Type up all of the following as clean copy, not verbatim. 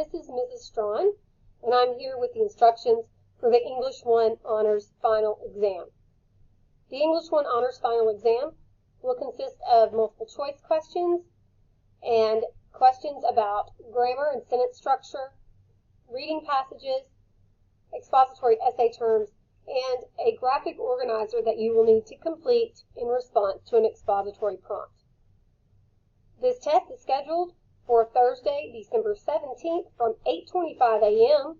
this is Mrs. Strawn, and I'm here with the instructions for the English 1 Honors Final Exam. The English 1 Honors Final Exam will consist of multiple choice questions and questions about grammar and sentence structure, reading passages, expository essay terms, and a graphic organizer that you will need to complete in response to an expository prompt. This test is scheduled for Thursday, December 17th from 8:25 a.m.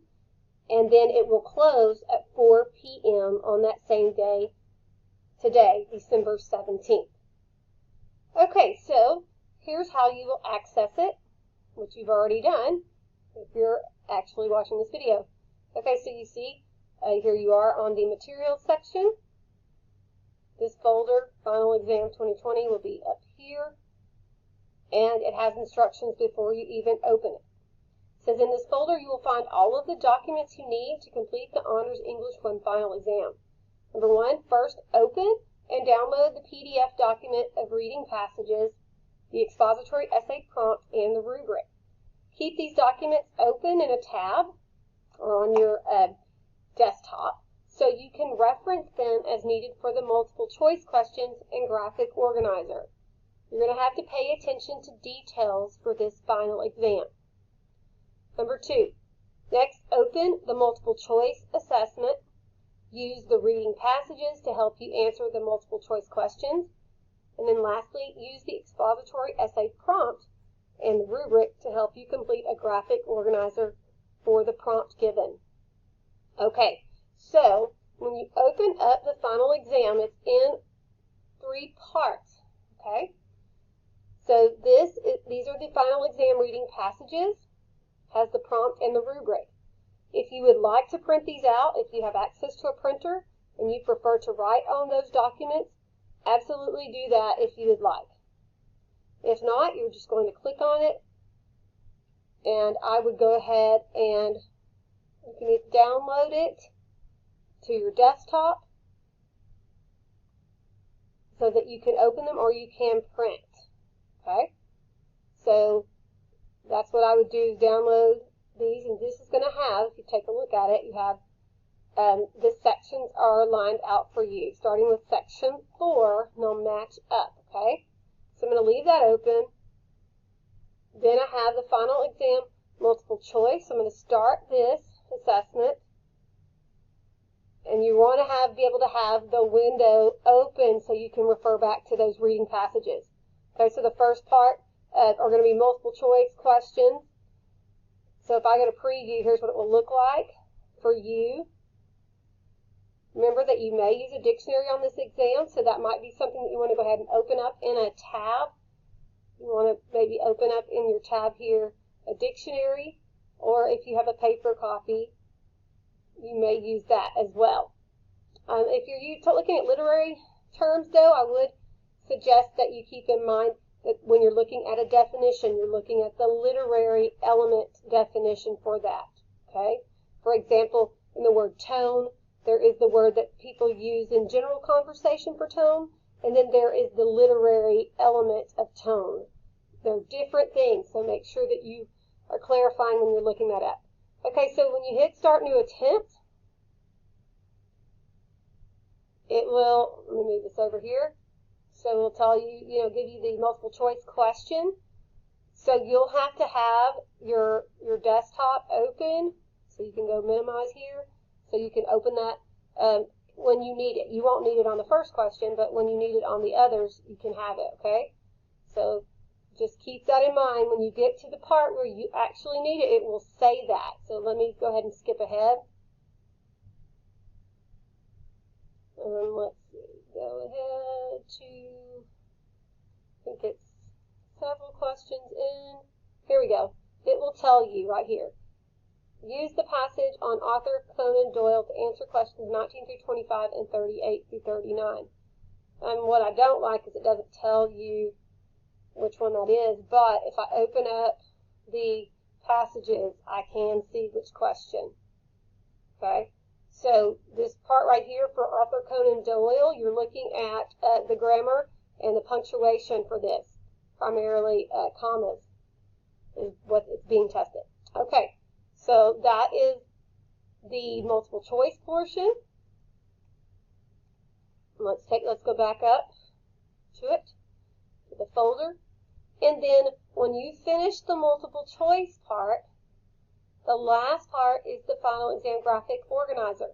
and then it will close at 4 p.m. on that same day, today, December 17th. Okay, so here's how you will access it, which you've already done if you're actually watching this video. Okay, so you see, here you are on the materials section. This folder, Final Exam 2020, will be up here, and it has instructions before you even open it. It says in this folder you will find all of the documents you need to complete the Honors English 1 Final Exam. Number 1, first open and download the PDF document of reading passages, the expository essay prompt, and the rubric. Keep these documents open in a tab or on your desktop so you can reference them as needed for the multiple choice questions and graphic organizer. You're going to have to pay attention to details for this final exam. Number 2, next open the multiple choice assessment. Use the reading passages to help you answer the multiple choice questions. And then lastly, use the expository essay prompt and the rubric to help you complete a graphic organizer for the prompt given. Okay, so when you open up the final exam, it's in 3 parts, okay? So these are the final exam reading passages, has the prompt and the rubric. If you would like to print these out, if you have access to a printer and you prefer to write on those documents, absolutely do that if you would like. If not, you're just going to click on it, and I would go ahead and you can download it to your desktop so that you can open them or you can print. Okay, so that's what I would do, is download these, and this is going to have, if you take a look at it, you have the sections are lined out for you, starting with section 4, and they'll match up. Okay, so I'm going to leave that open. Then I have the final exam multiple choice. I'm going to start this assessment, and you want to be able to have the window open so you can refer back to those reading passages. Okay, so the first part are going to be multiple choice questions. So if I go to preview, here's what it will look like for you. Remember that you may use a dictionary on this exam, so that might be something that you want to go ahead and open up in a tab. You want to maybe open up in your tab here a dictionary, or if you have a paper copy, you may use that as well. If you're looking at literary terms, though, I would suggest that you keep in mind that when you're looking at a definition, you're looking at the literary element definition for that. Okay? For example, in the word tone, there is the word that people use in general conversation for tone, and then there is the literary element of tone. They're different things, so make sure that you are clarifying when you're looking that up. Okay, so when you hit Start New Attempt, it will, let me move this over here, so it'll tell you, give you the multiple choice question. So you'll have to have your desktop open, so you can go minimize here, so you can open that when you need it. You won't need it on the first question, but when you need it on the others, you can have it, okay? So just keep that in mind. When you get to the part where you actually need it, it will say that. So let me go ahead and skip ahead. Let's see, go ahead to, I think it's several questions in. Here we go. It will tell you right here. Use the passage on Arthur Conan Doyle to answer questions 19 through 25 and 38 through 39. And what I don't like is it doesn't tell you which one that is, but if I open up the passages, I can see which question. Okay? So this part right here for Arthur Conan Doyle, you're looking at the grammar and the punctuation for this. Primarily commas is what is being tested. Okay, so that is the multiple choice portion. Let's go back up to it, to the folder. And then when you finish the multiple choice part, the last part is the final exam graphic organizer.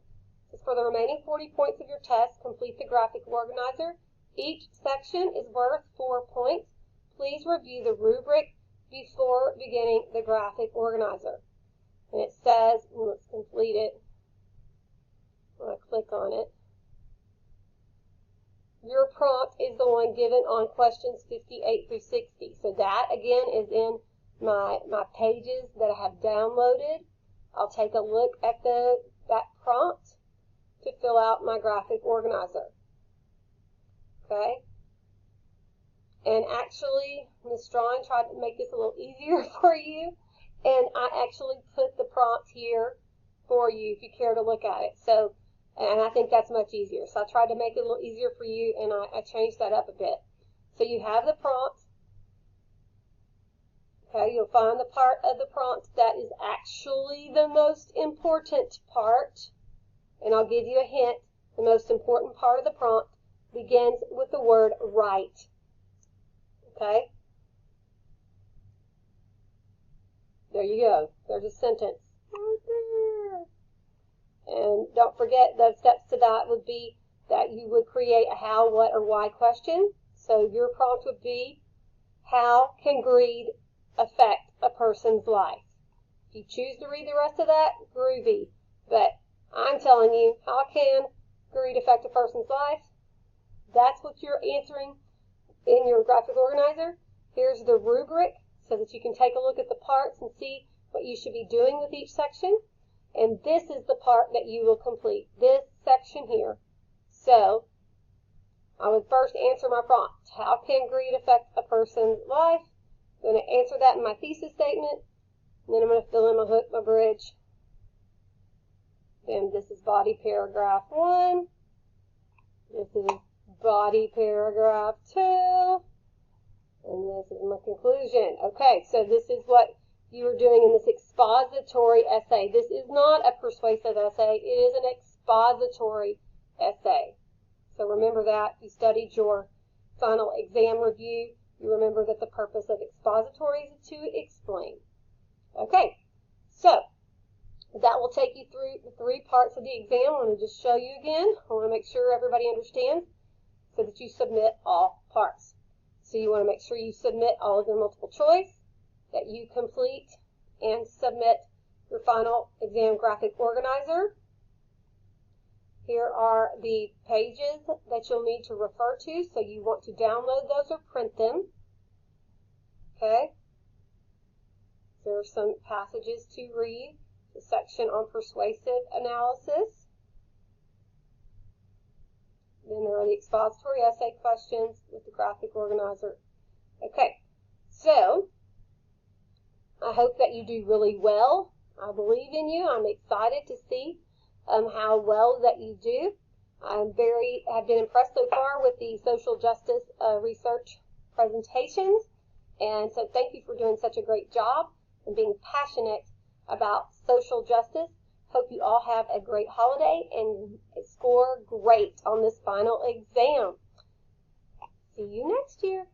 So for the remaining 40 points of your test, complete the graphic organizer. Each section is worth 4 points. Please review the rubric before beginning the graphic organizer. And it says, let's complete it. When I click on it, your prompt is the one given on questions 58 through 60. So that, again, is in my pages that I have downloaded. I'll take a look at that prompt to fill out my graphic organizer. Okay? And actually, Ms. Strawn tried to make this a little easier for you, and I actually put the prompt here for you if you care to look at it. So, and I think that's much easier. So I tried to make it a little easier for you, and I changed that up a bit. So you have the prompt. Okay, you'll find the part of the prompt that is actually the most important part. And I'll give you a hint. The most important part of the prompt begins with the word write. Okay? There you go. There's a sentence. Right there. And don't forget, the steps to that would be that you would create a how, what, or why question. So your prompt would be, how can greed affect a person's life? If you choose to read the rest of that, groovy. But I'm telling you, how can greed affect a person's life? That's what you're answering in your graphic organizer. Here's the rubric so that you can take a look at the parts and see what you should be doing with each section. And this is the part that you will complete, this section here. So I would first answer my prompt. How can greed affect a person's life? I'm going to answer that in my thesis statement. And then I'm going to fill in my hook, my bridge. And this is body paragraph 1. This is body paragraph 2. And this is my conclusion. Okay, so this is what you are doing in this expository essay. This is not a persuasive essay. It is an expository essay. So remember that. If you studied your final exam review, you remember that the purpose of expository is to explain. Okay, so that will take you through the 3 parts of the exam. I want to just show you again. I want to make sure everybody understands so that you submit all parts. So you want to make sure you submit all of your multiple choice, that you complete and submit your final exam graphic organizer. Here are the pages that you'll need to refer to, so you want to download those or print them. Okay? There are some passages to read, the section on persuasive analysis. Then there are the expository essay questions with the graphic organizer. Okay, so I hope that you do really well. I believe in you. I'm excited to see how well that you do. I've been impressed so far with the social justice research presentations. And so thank you for doing such a great job and being passionate about social justice. Hope you all have a great holiday and score great on this final exam. See you next year.